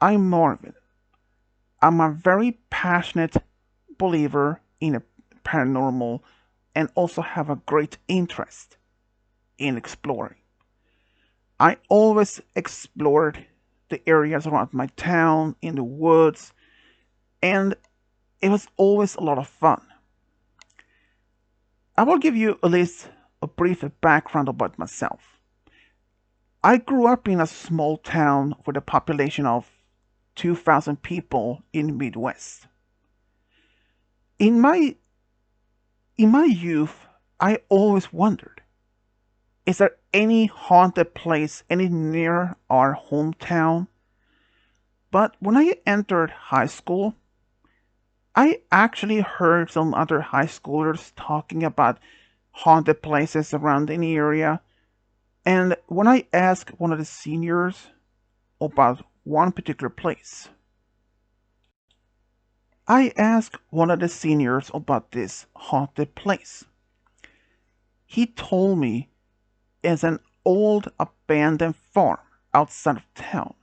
I'm Marvin. I'm a very passionate believer in a paranormal and also have a great interest in exploring. I always explored the areas around my town, in the woods, and it was always a lot of fun. I will give you a brief background about myself. I grew up in a small town with a population of 2,000 people in the Midwest. In my in my youth, I always wondered, is there any haunted place any near our hometown? But when I entered high school, I actually heard some other high schoolers talking about haunted places around any area. And when I asked one of the seniors about one particular place, I asked one of the seniors about this haunted place. He told me it's an old abandoned farm outside of town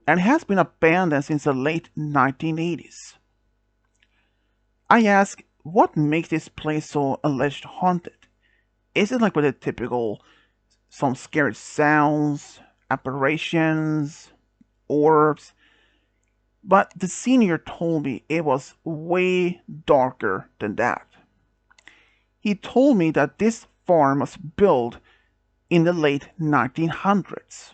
and has been abandoned since the late 1980s. I asked, what makes this place so alleged haunted? Is it like with the typical some scary sounds, apparitions, orbs? But the senior told me it was way darker than that. He told me that this farm was built in the late 1900s,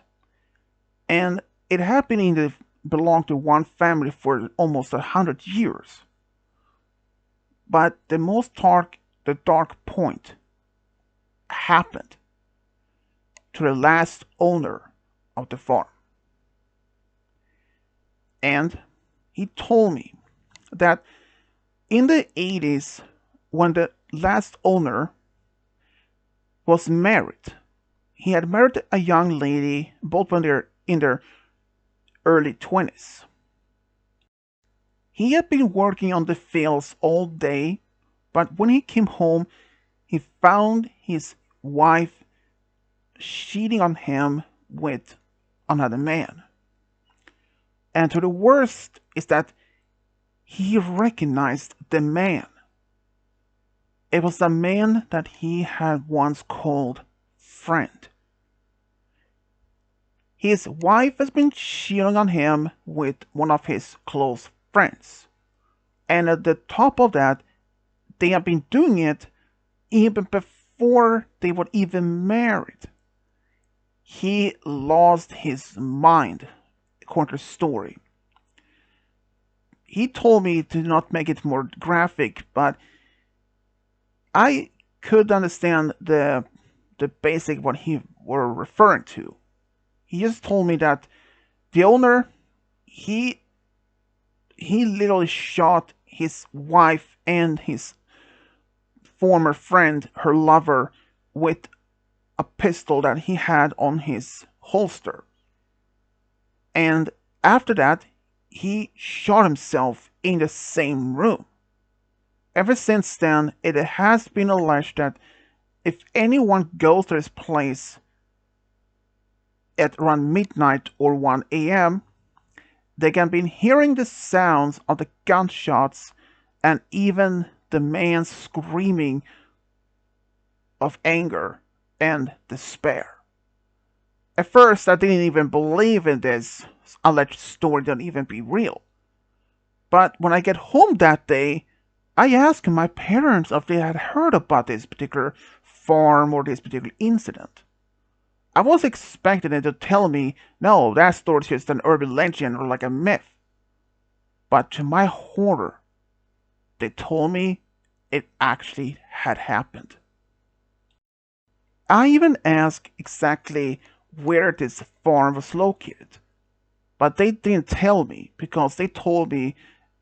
and it had been belonged to one family for almost 100 years. But the dark point happened to the last owner of the farm. And he told me that in the 80s, when the last owner was married, he had married a young lady, both when they're in their early 20s. He had been working on the fields all day, but when he came home, he found his wife cheating on him with another man. And to the worst is that he recognized the man. It was the man that he had once called friend. His wife has been cheating on him with one of his close friends. And at the top of that, they have been doing it even before they were even married. He lost his mind, according to the story. He told me to not make it more graphic, but I could understand the basic what he were referring to. He just told me that the owner he literally shot his wife and his former friend, her lover, with a pistol that he had on his holster. And after that, he shot himself in the same room. Ever since then, it has been alleged that if anyone goes to this place at around midnight or 1 a.m., they can be hearing the sounds of the gunshots and even the man screaming of anger and despair. At first, I didn't even believe in this alleged story to even be real. But when I get home that day, I asked my parents if they had heard about this particular farm or this particular incident. I was expecting them to tell me, no, that story is just an urban legend or like a myth. But to my horror, they told me it actually had happened. I even asked exactly where this farm was located, but they didn't tell me because they told me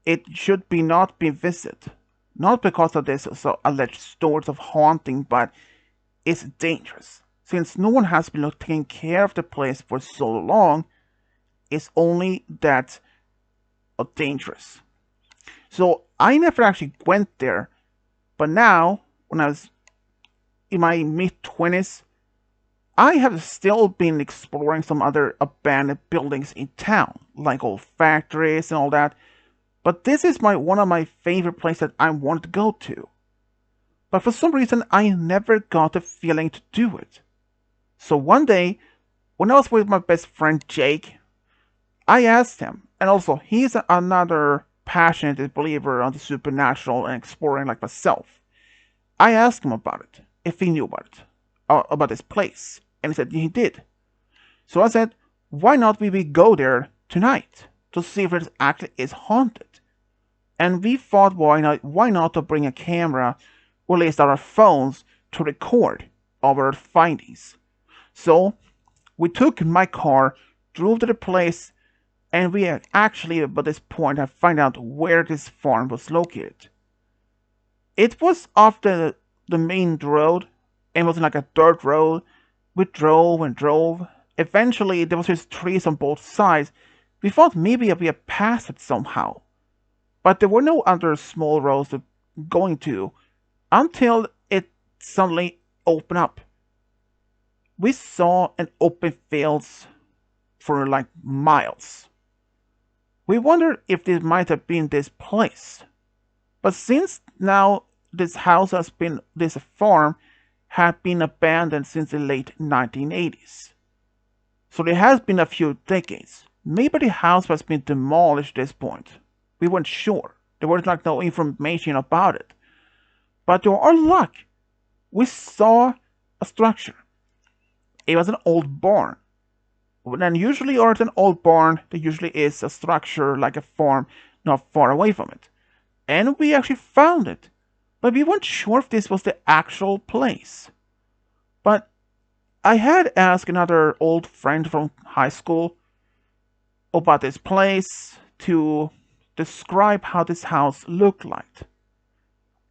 it should be not be visited. Not because of this so alleged stories of haunting, but it's dangerous. Since no one has been taking care of the place for so long, it's only that dangerous. So I never actually went there, but now, when I was in my mid 20s, I have still been exploring some other abandoned buildings in town, like old factories and all that, but this is one of my favorite places that I want to go to. But for some reason, I never got the feeling to do it. So one day, when I was with my best friend Jake, I asked him, and also he's another passionate believer on the supernatural and exploring like myself. I asked him about it, if he knew about this place, and he said he did. So I said, why not we go there tonight to see if it actually is haunted? And we thought, why not to bring a camera, or at least our phones, to record our findings. So we took my car, drove to the place, and we actually, by this point, have found out where this farm was located. It was off the main road, and it was like a dirt road. We drove and drove. Eventually, there was just trees on both sides. We thought maybe we had passed it somehow, but there were no other small roads to going to until it suddenly opened up. We saw an open fields for like miles. We wondered if this might have been this place. But since now this farm had been abandoned since the late 1980s. So there has been a few decades. Maybe the house has been demolished at this point. We weren't sure. There was like no information about it. But to our luck, we saw a structure. It was an old barn. And usually, or it's an old barn, there usually is a structure like a farm not far away from it. And we actually found it. But we weren't sure if this was the actual place. But I had asked another old friend from high school about this place to describe how this house looked like.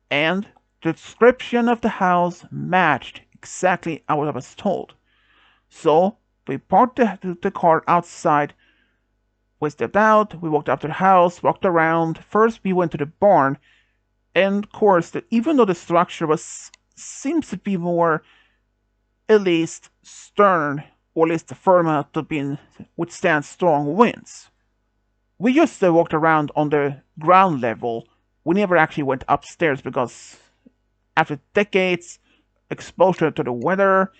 And the description of the house matched exactly what I was told. So we parked the car outside. We stepped out, we walked up to the house, walked around. First we went to the barn, and of course, even though the structure seems to be more, at least stern, or at least firm enough to withstand strong winds, we just walked around on the ground level. We never actually went upstairs because after decades exposure to the weather,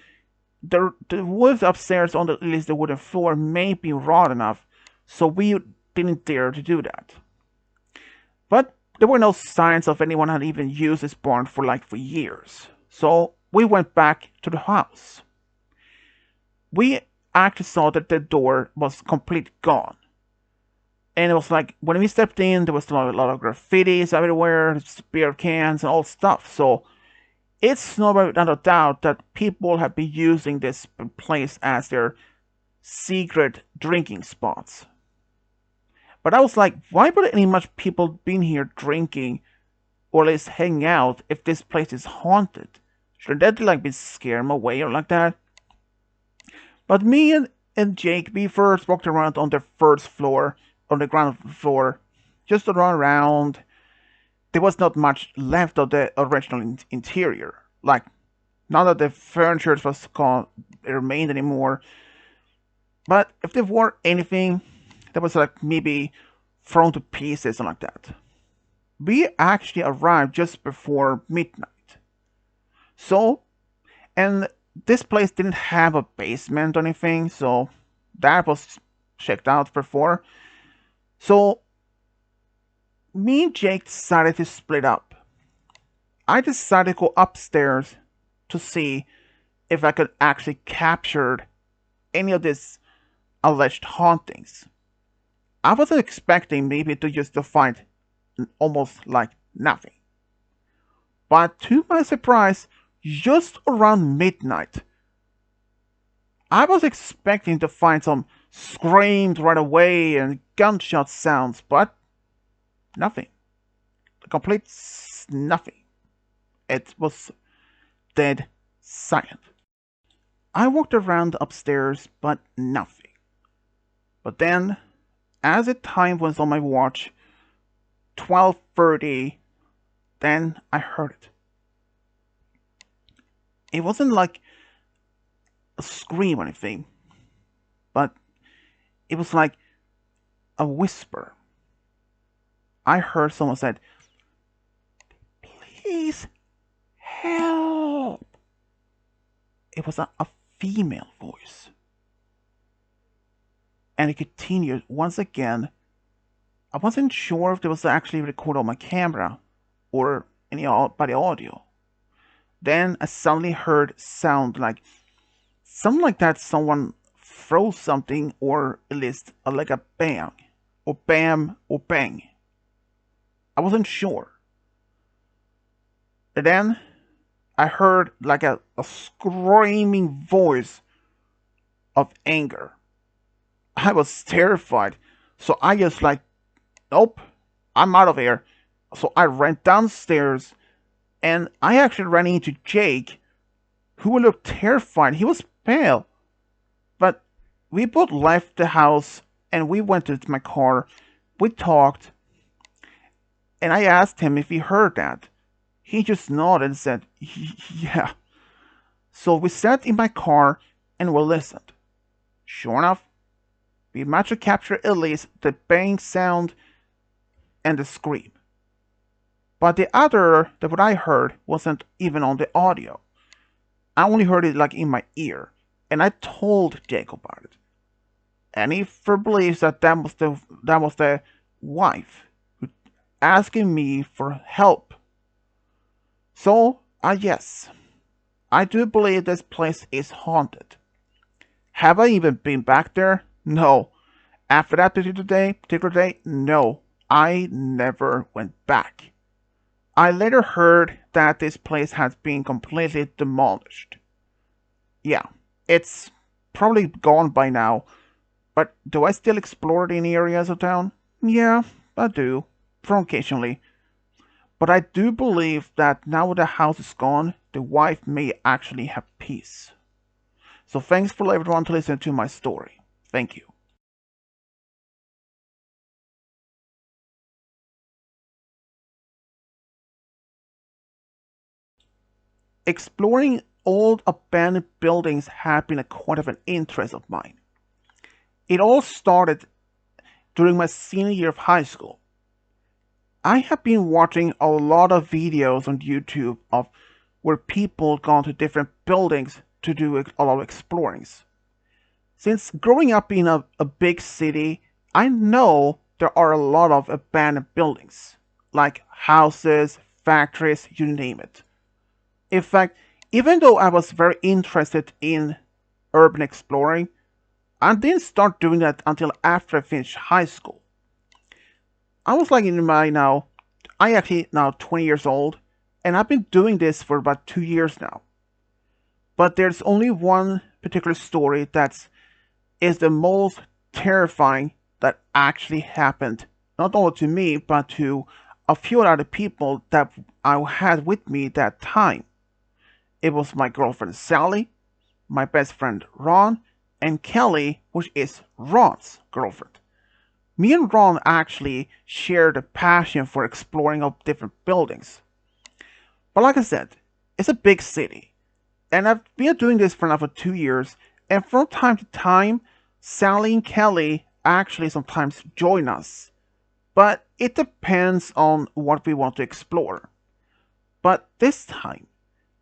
the wood upstairs on at least the wooden floor may be raw enough, so we didn't dare to do that. But there were no signs of anyone had even used this barn for years. So we went back to the house. We actually saw that the door was completely gone. And it was like, when we stepped in, there was a lot of graffitis everywhere, beer cans and all stuff. So it's no without a doubt that people have been using this place as their secret drinking spots. But I was like, why would any much people been here drinking or at least hanging out if this place is haunted? Should that like be scare them away or like that? But me and Jake, we first walked around on the first floor, on the ground floor, just to run around. There was not much left of the original interior. Like, none of the furniture was remained anymore. But if there were anything that was like maybe thrown to pieces and like that. We actually arrived just before midnight. So, and this place didn't have a basement or anything, so that was checked out before. So, me and Jake decided to split up. I decided to go upstairs to see if I could actually capture any of these alleged hauntings. I wasn't expecting maybe to find almost like nothing. But to my surprise, just around midnight, I was expecting to find some screams right away and gunshot sounds, but nothing. Complete nothing. It was dead silent. I walked around upstairs, but nothing. But then, as the time was on my watch, 12:30, then I heard it. It wasn't like a scream or anything, but it was like a whisper. I heard someone said, "Please help." It was a female voice. And it continued once again. I wasn't sure if it was actually recorded on my camera or by the audio. Then I suddenly heard something like that someone throws something, or at least like a bang or bam or bang. I wasn't sure. And then I heard like a screaming voice of anger. I was terrified. So I just like, nope, I'm out of here. So I ran downstairs, and I actually ran into Jake, who looked terrified. He was pale. But we both left the house and we went to my car. We talked, and I asked him if he heard that. He just nodded and said, "Yeah." So we sat in my car and we listened. Sure enough, we managed to capture at least the bang sound and the scream. But the other, that what I heard, wasn't even on the audio. I only heard it like in my ear, and I told Jake about it. And he believes that that was the wife who asking me for help. So, yes, I do believe this place is haunted. Have I even been back there? No. After that particular day, no, I never went back. I later heard that this place has been completely demolished. Yeah, it's probably gone by now, but do I still explore any areas of town? Yeah, I do, from occasionally. But I do believe that now the house is gone, the wife may actually have peace. So thanks for everyone to listen to my story. Thank you. Exploring old abandoned buildings has been a quite of an interest of mine. It all started during my senior year of high school. I have been watching a lot of videos on YouTube of where people gone to different buildings to do a lot of explorings. Since growing up in a big city, I know there are a lot of abandoned buildings, like houses, factories, you name it. In fact, even though I was very interested in urban exploring, I didn't start doing that until after I finished high school. I was like in my now, I actually now 20 years old, and I've been doing this for about 2 years now. But there's only one particular story that is the most terrifying that actually happened, not only to me, but to a few other people that I had with me that time. It was my girlfriend Sally, my best friend Ron, and Kelly, which is Ron's girlfriend. Me and Ron actually shared a passion for exploring of different buildings. But like I said, it's a big city, and I've been doing this for now for 2 years, and from time to time, Sally and Kelly actually sometimes join us. But it depends on what we want to explore. But this time,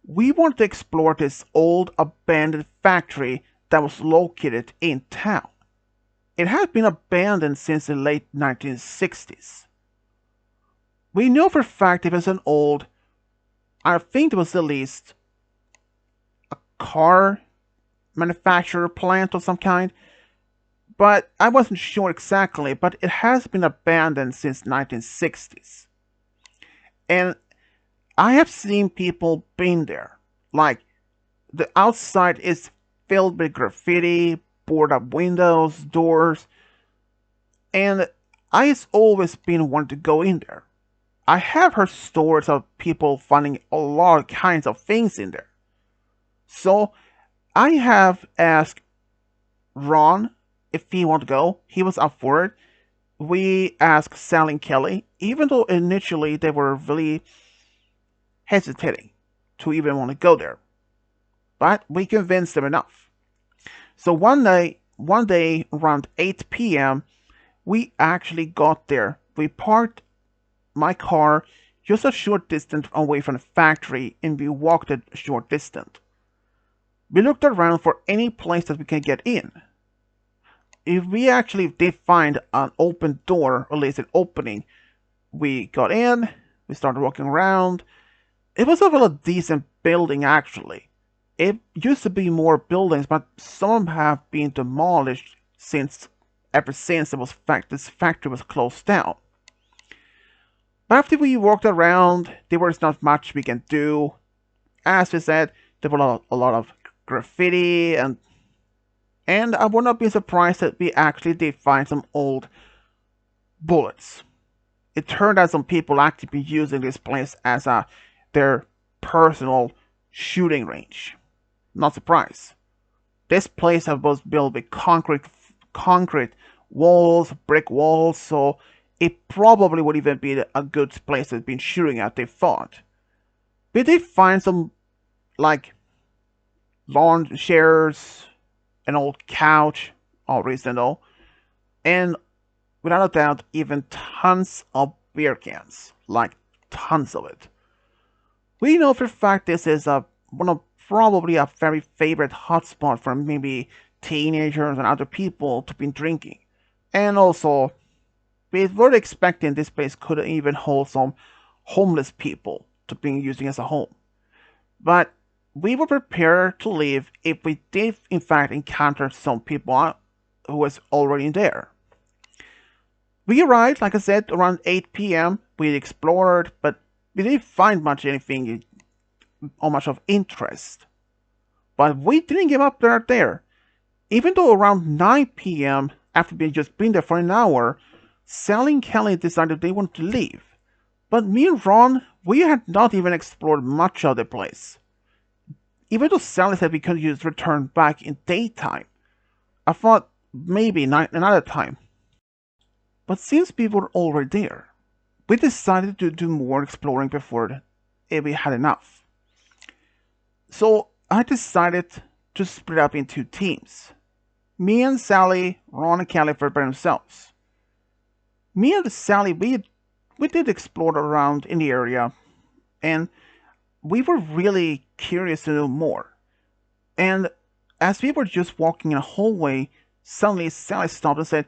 we want to explore this old abandoned factory that was located in town. It had been abandoned since the late 1960s. We know for a fact it was an old, I think it was at least a car manufacturer plant of some kind, but I wasn't sure exactly, but it has been abandoned since 1960s. And I have seen people been there. Like, the outside is filled with graffiti, boarded up windows, doors, and I've always been wanting to go in there. I have heard stories of people finding a lot of kinds of things in there. So I have asked Ron if he want to go. He was up for it. We asked Sally and Kelly, even though initially they were really hesitating to even want to go there. But we convinced them enough. So one day around 8 p.m., we actually got there. We parked my car just a short distance away from the factory and we walked a short distance. We looked around for any place that we can get in. If we actually did find an open door, or at least an opening, we got in, we started walking around. It was a really decent building actually. It used to be more buildings, but some of them have been demolished ever since this factory was closed down. But after we walked around, there was not much we can do. As we said, there were a lot of graffiti, and I would not be surprised that we actually did find some old bullets. It turned out some people actually be using this place as their personal shooting range. Not surprised. This place was built with concrete walls, brick walls, so it probably would even be a good place to have been shooting at, they thought. But they find some, like, lawn chairs, an old couch, all reasonable, and without a doubt, even tons of beer cans. Like, tons of it. We know for a fact this is one of probably a very favorite hotspot for maybe teenagers and other people to be drinking. And also, we were expecting this place could even hold some homeless people to be using as a home. But we were prepared to leave if we did in fact encounter some people who was already there. We arrived, like I said, around 8 p.m. We explored, but we didn't find anything or much of interest. But we didn't give up right there. Even though around 9 p.m., after being just been there for an hour, Sally and Kelly decided they wanted to leave. But me and Ron, we had not even explored much of the place. Even though Sally said we could just return back in daytime, I thought maybe another time. But since we were already there, we decided to do more exploring before we had enough. So I decided to split up into teams. Me and Sally, Ron and Kelly for themselves. Me and Sally, we did explore around in the area, and we were really curious to know more. And as we were just walking in a hallway, suddenly Sally stopped and said,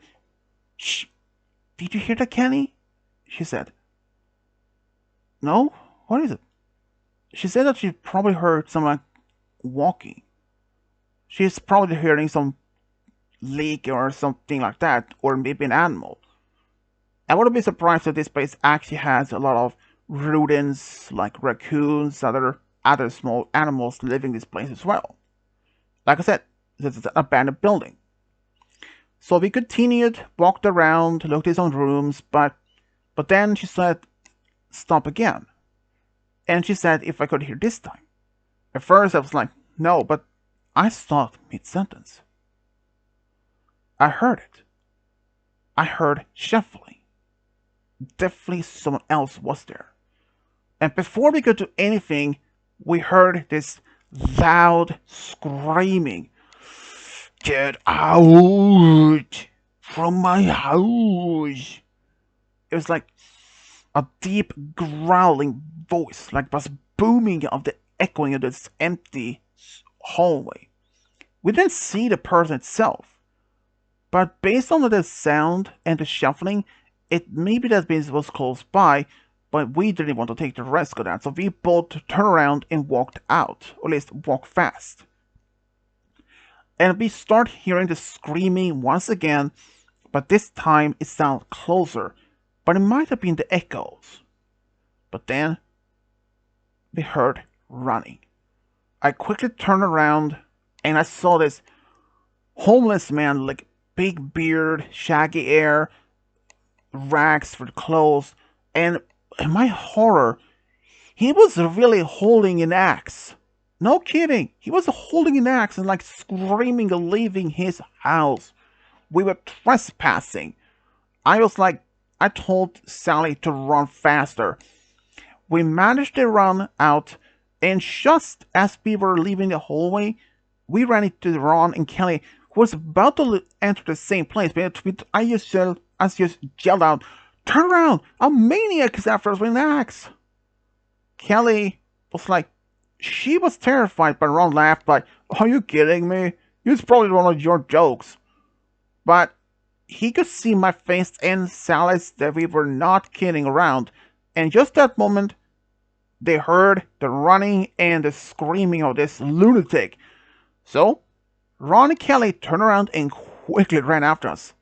"Shh, did you hear that, Kenny?" She said. "No, what is it?" She said that she probably heard someone walking. She's probably hearing some leak or something like that, or maybe an animal. I wouldn't be surprised if this place actually has a lot of rodents, like raccoons, other small animals living in this place as well. Like I said, this is an abandoned building. So we continued, walked around, looked at some rooms, but then she said, "Stop again." And she said if I could hear this time. At first I was like, no, but I stopped mid-sentence. I heard it. I heard shuffling. Definitely someone else was there. And before we could do anything, we heard this loud screaming. "Get out from my house." It was like a deep growling voice, like was booming of the echoing of this empty hallway. We didn't see the person itself, but based on the sound and the shuffling, it maybe that means it was close by, but we didn't want to take the risk of that, so we both turned around and walked out, or at least walked fast. And we start hearing the screaming once again, but this time it sounded closer, but it might have been the echoes. But then we heard running. I quickly turned around and I saw this homeless man, like big beard, shaggy hair, rags for clothes, and in my horror, he was really holding an axe. No kidding, he was holding an axe and like screaming and leaving his house. We were trespassing. I told Sally to run faster. We managed to run out, and just as we were leaving the hallway, we ran into Ron and Kelly, who was about to enter the same place, but I just yelled out, "Turn around! A maniac is after us with an axe!" Kelly was like, she was terrified, but Ron laughed like, "Are you kidding me? It's probably one of your jokes." But he could see my face and Sally's that we were not kidding around, and just that moment, they heard the running and the screaming of this lunatic. So, Ron and Kelly turned around and quickly ran after us.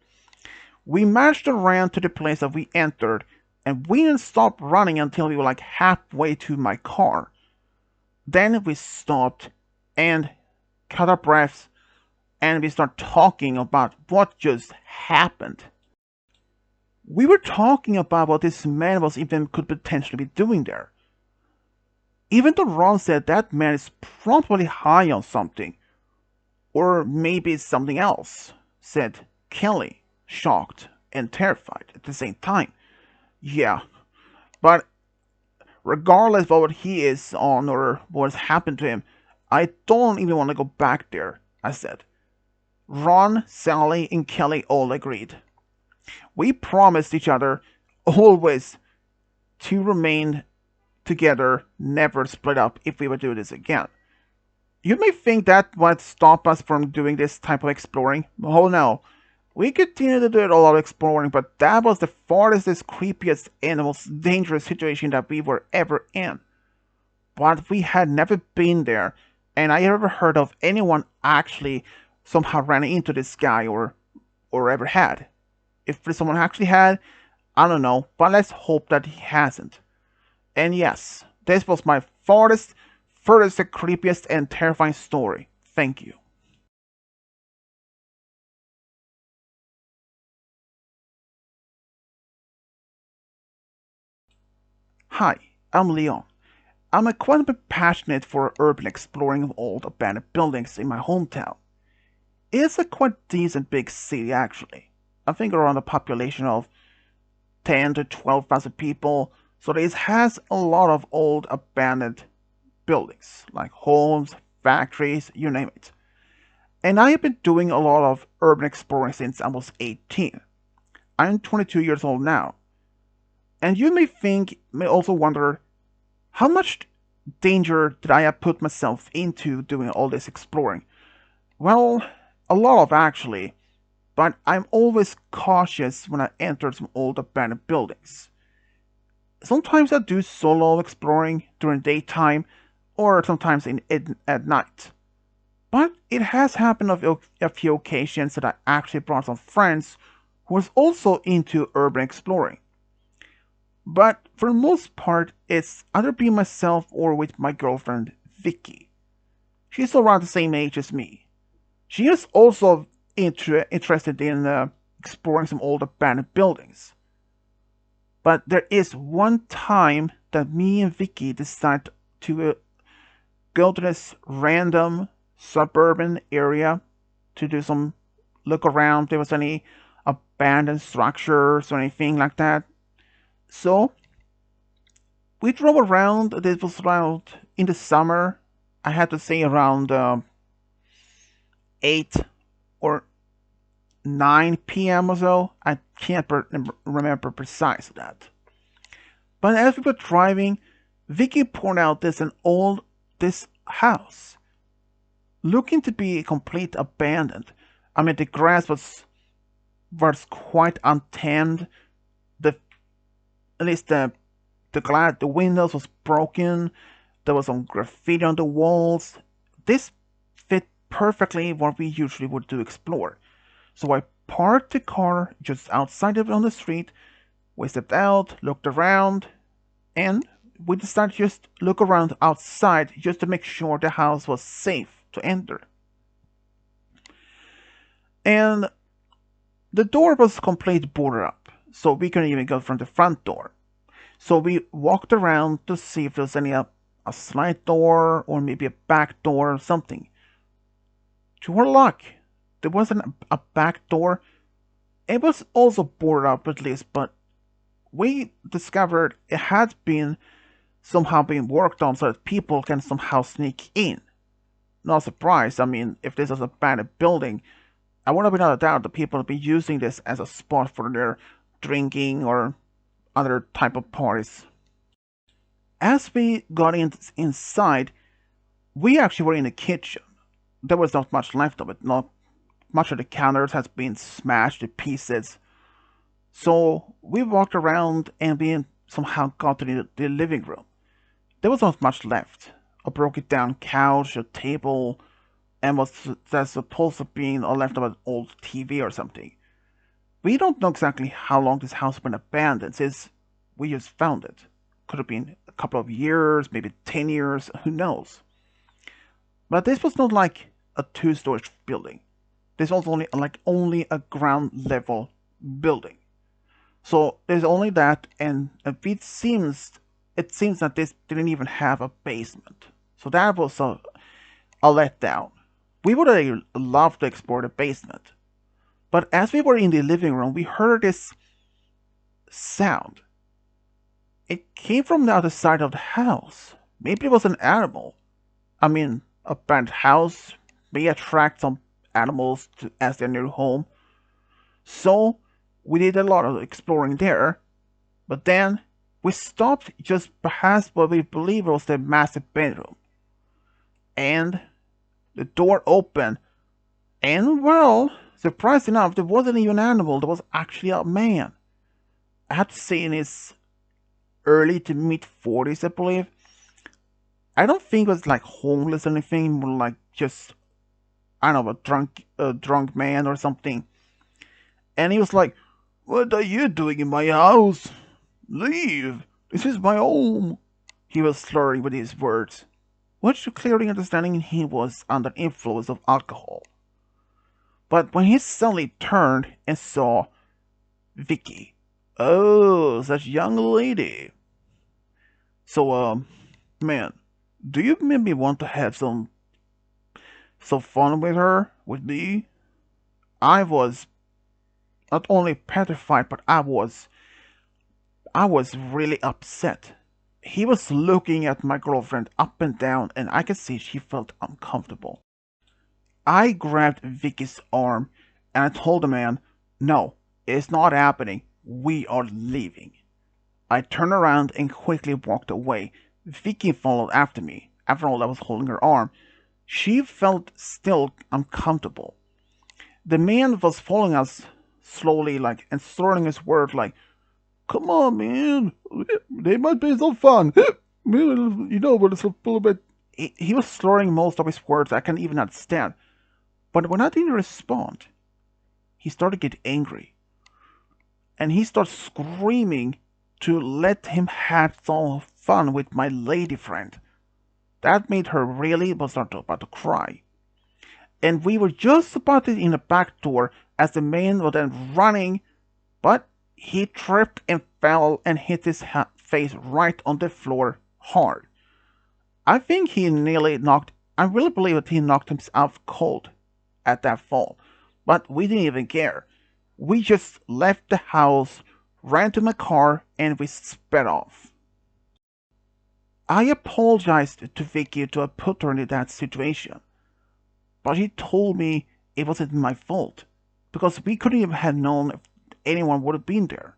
We managed to run to the place that we entered, and we didn't stop running until we were like halfway to my car. Then we stopped and caught our breaths, and we started talking about what just happened. We were talking about what this man was even could potentially be doing there. Even though Ron said that man is probably high on something, or maybe it's something else, said Kelly, shocked and terrified at the same time. Yeah, but regardless of what he is on or what has happened to him, I don't even want to go back there, I said. Ron, Sally, and Kelly all agreed. We promised each other always to remain together, never split up if we would do this again. You may think that might stop us from doing this type of exploring. Oh no. We continued to do a lot of exploring, but that was the farthest, creepiest, and most dangerous situation that we were ever in. But we had never been there, and I never heard of anyone actually somehow ran into this guy or ever had. If someone actually had, I don't know, but let's hope that he hasn't. And yes, this was my farthest, furthest, creepiest, and terrifying story. Thank you. Hi, I'm Leon. I'm quite a bit passionate for urban exploring of old abandoned buildings in my hometown. It's a quite decent big city actually. I think around a population of 10 to 12,000 people, so it has a lot of old abandoned buildings, like homes, factories, you name it. And I have been doing a lot of urban exploring since I was 18. I'm 22 years old now. And you may also wonder, how much danger did I have put myself into doing all this exploring? Well, a lot of actually, but I'm always cautious when I enter some old abandoned buildings. Sometimes I do solo exploring during daytime, or sometimes at night. But it has happened on a few occasions that I actually brought some friends who was also into urban exploring. But for the most part, it's either be myself or with my girlfriend, Vicky. She's around the same age as me. She is also interested in exploring some old abandoned buildings. But there is one time that me and Vicky decided to go to this random suburban area to do some look around if there was any abandoned structures or anything like that. So we drove around. This was around in the summer. I had to say around 8 or 9 p.m. or so. I can't remember precise that. But as we were driving, Vicky pointed out this house, looking to be complete abandoned. I mean, the grass was quite untamed. The at least the windows was broken. There was some graffiti on the walls. This fit perfectly what we usually would do explore. So I parked the car just outside of it on the street. We stepped out, looked around, and we decided to just look around outside just to make sure the house was safe to enter. And the door was completely boarded up, so we couldn't even go from the front door. So we walked around to see if there was any a slide door or maybe a back door or something. To our luck, there wasn't a back door. It was also boarded up at least, but we discovered it had been somehow being worked on so that people can somehow sneak in. not surprised. I mean, if this is a abandoned building, I would have without a doubt the people would be using this as a spot for their drinking or other type of parties. As we got inside, we actually were in the kitchen. There was not much left of it. Not much of the counters has been smashed to pieces. So we walked around and we somehow got to the living room. There was not much left. A broken down couch, a table, and that's supposed to be a left of an old TV or something. We don't know exactly how long this house has been abandoned since we just found it. Could have been a couple of years, maybe 10 years, who knows. But this was not like a two-story building. This was only a ground level building. So there's only that, and it seems that this didn't even have a basement. So that was a letdown. We would have loved to explore the basement. But as we were in the living room, we heard this sound. It came from the other side of the house. Maybe it was an animal. I mean, a bent house may attract some animals as their new home. So we did a lot of exploring there. But then we stopped just past what we believe was the master bedroom. And the door opened. And well, surprised enough, there wasn't even an animal. There was actually a man. I had to say in his early to mid 40s, I believe. I don't think it was like homeless or anything, more like just, I don't know, a drunk man or something. And he was like, "What are you doing in my house? Leave! This is my home!" He was slurring with his words, which clearly understanding he was under influence of alcohol. But when he suddenly turned and saw Vicky, oh, such young lady. So, man, do you maybe want to have some fun with her, with me? I was not only petrified, but I was really upset. He was looking at my girlfriend up and down, and I could see she felt uncomfortable. I grabbed Vicky's arm and I told the man, "No, it's not happening. We are leaving." I turned around and quickly walked away. Vicky followed after me. After all, I was holding her arm. She felt still uncomfortable. The man was following us slowly, and slurring his words like, "Come on, man. They might be some fun. You know, but it's a little bit." He was slurring most of his words I can't even understand. But when I didn't respond, he started to get angry. And he started screaming to let him have some fun with my lady friend. That made her really was not about to cry. And we were just about in the back door as the man was then running, but he tripped and fell and hit his face right on the floor hard. I think he nearly knocked, I really believe that he knocked himself cold at that fall, but we didn't even care. We just left the house, ran to my car, and we sped off. I apologized to Vicky to have put her in that situation, but he told me it wasn't my fault, because we couldn't even have known if anyone would have been there.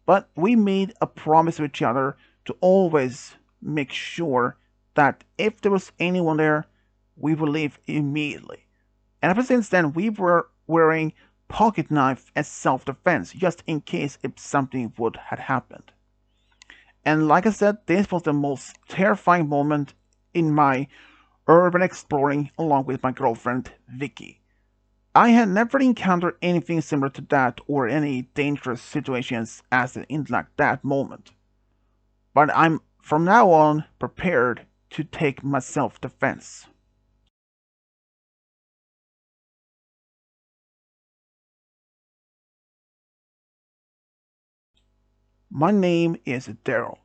But we made a promise to each other to always make sure that if there was anyone there, we would leave immediately. And ever since then, we were wearing pocket knife as self-defense, just in case if something would have happened. And like I said, this was the most terrifying moment in my urban exploring along with my girlfriend, Vicky. I had never encountered anything similar to that or any dangerous situations as in like that moment. But I'm from now on prepared to take my self-defense. My name is Daryl.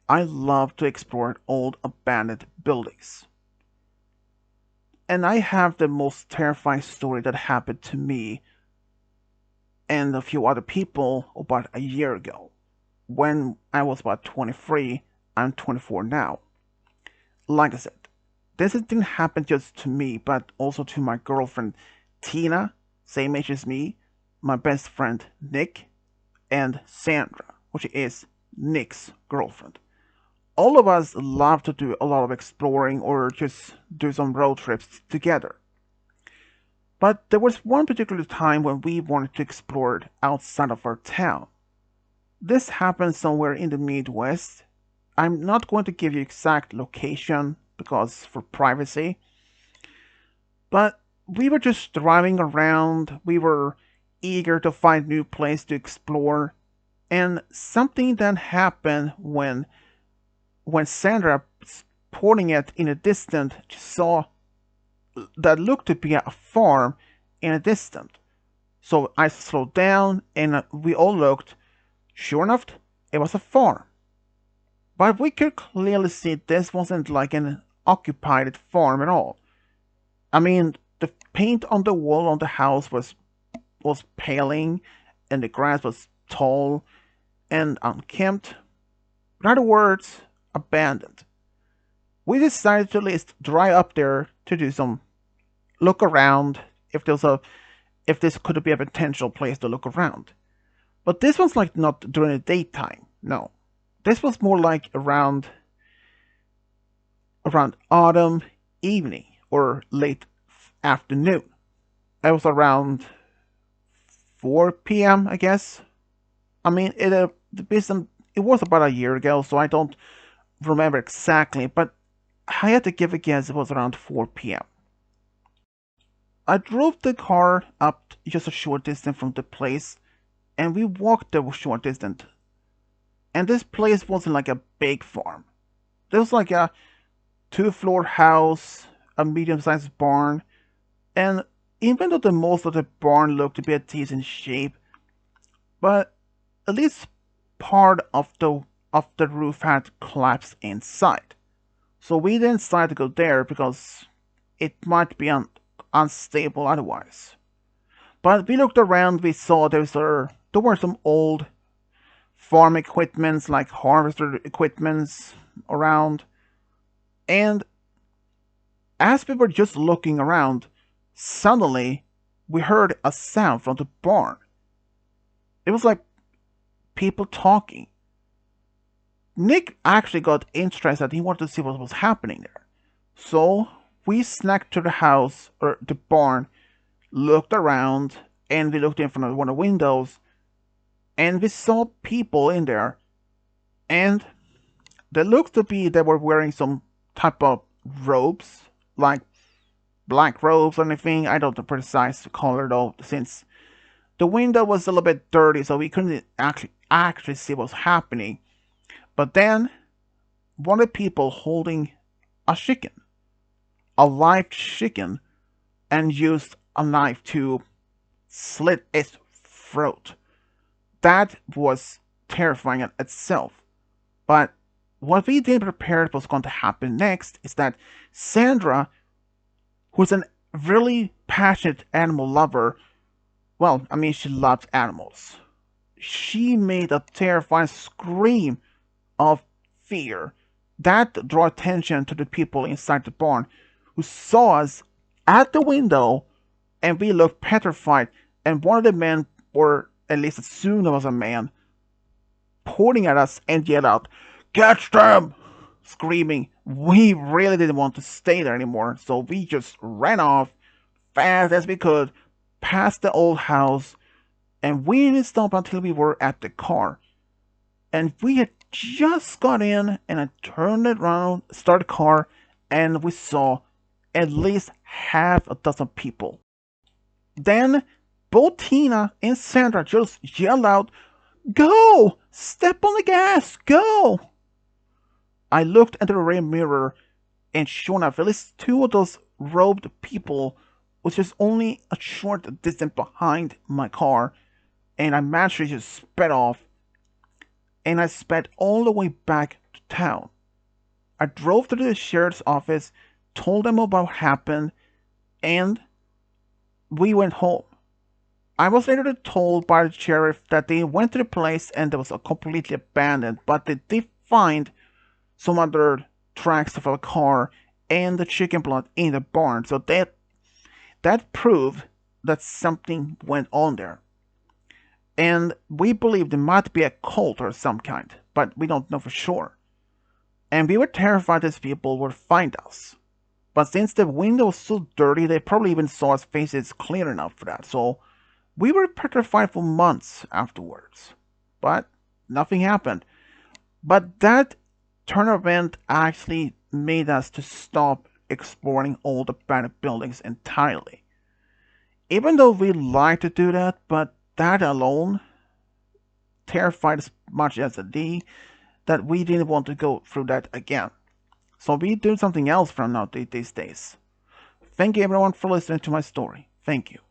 I love to explore old abandoned buildings. And I have the most terrifying story that happened to me and a few other people about a year ago. When I was about 23, I'm 24 now. Like I said, this didn't happen just to me, but also to my girlfriend Tina, same age as me, my best friend Nick, and Sandra, which is Nick's girlfriend. All of us love to do a lot of exploring or just do some road trips together. But there was one particular time when we wanted to explore outside of our town. This happened somewhere in the Midwest. I'm not going to give you exact location because for privacy, but we were just driving around. We were eager to find new place to explore, and something then happened when Sandra, pointing at in a distance, saw that looked to be a farm in a distance. So I slowed down and we all looked. Sure enough, it was a farm. But we could clearly see this wasn't like an occupied farm at all. I mean, the paint on the wall on the house was paling, and the grass was tall and unkempt. In other words, abandoned. We decided to at least drive up there to do some look around if this could be a potential place to look around. But this was like not during the daytime. No, this was more like around autumn evening or late afternoon. It was around 4 p.m. I guess. I mean, it was about a year ago, so I don't remember exactly, but I had to give a guess. It was around 4 p.m. I drove the car up just a short distance from the place, and we walked the short distance. And this place wasn't like a big farm. There was like a two-floor house, a medium-sized barn, and even though the most of the barn looked to be a decent shape, but at least part of the roof had collapsed inside. So we didn't decide to go there because it might be unstable otherwise. But we looked around, we saw there were some old farm equipments like harvester equipments around. And as we were just looking around, suddenly we heard a sound from the barn. It was like people talking. Nick actually got interested. He wanted to see what was happening there. So we snuck to the house or the barn, looked around, and we looked in front of one of the windows, and we saw people in there. And they looked to be they were wearing some type of robes, like black robes or anything. I don't know the precise color though, since the window was a little bit dirty, so we couldn't actually see what was happening. But then one of the people holding a chicken, a live chicken, and used a knife to slit its throat. That was terrifying in itself. But what we didn't prepare was going to happen next is that Sandra, who's a really passionate animal lover, well, I mean, she loves animals. She made a terrifying scream of fear that drew attention to the people inside the barn who saw us at the window, and we looked petrified. And one of the men, or at least assumed it was a man, pointing at us and yelled out, "Catch them!" Screaming. We really didn't want to stay there anymore, so we just ran off fast as we could past the old house, and we didn't stop until we were at the car. And we had just got in, and I turned it around, started the car, and we saw at least half a dozen people. Then both Tina and Sandra just yelled out, "Go! Step on the gas! Go!" I looked at the rear mirror, and sure enough, at least two of those robed people was just only a short distance behind my car, and I managed to just sped off, and I sped all the way back to town. I drove to the sheriff's office, told them about what happened, and we went home. I was later told by the sheriff that they went to the place and it was completely abandoned, but they did find some other tracks of a car and the chicken blood in the barn. So that proved that something went on there. And we believe there might be a cult or some kind, but we don't know for sure. And we were terrified these people would find us. But since the window was so dirty, they probably even saw us faces clear enough for that. So we were petrified for months afterwards. But nothing happened. But that turn event actually made us to stop exploring all the abandoned buildings entirely. Even though we like to do that, but that alone terrified as much as a D that we didn't want to go through that again. So we do something else from now these days. Thank you everyone for listening to my story. Thank you.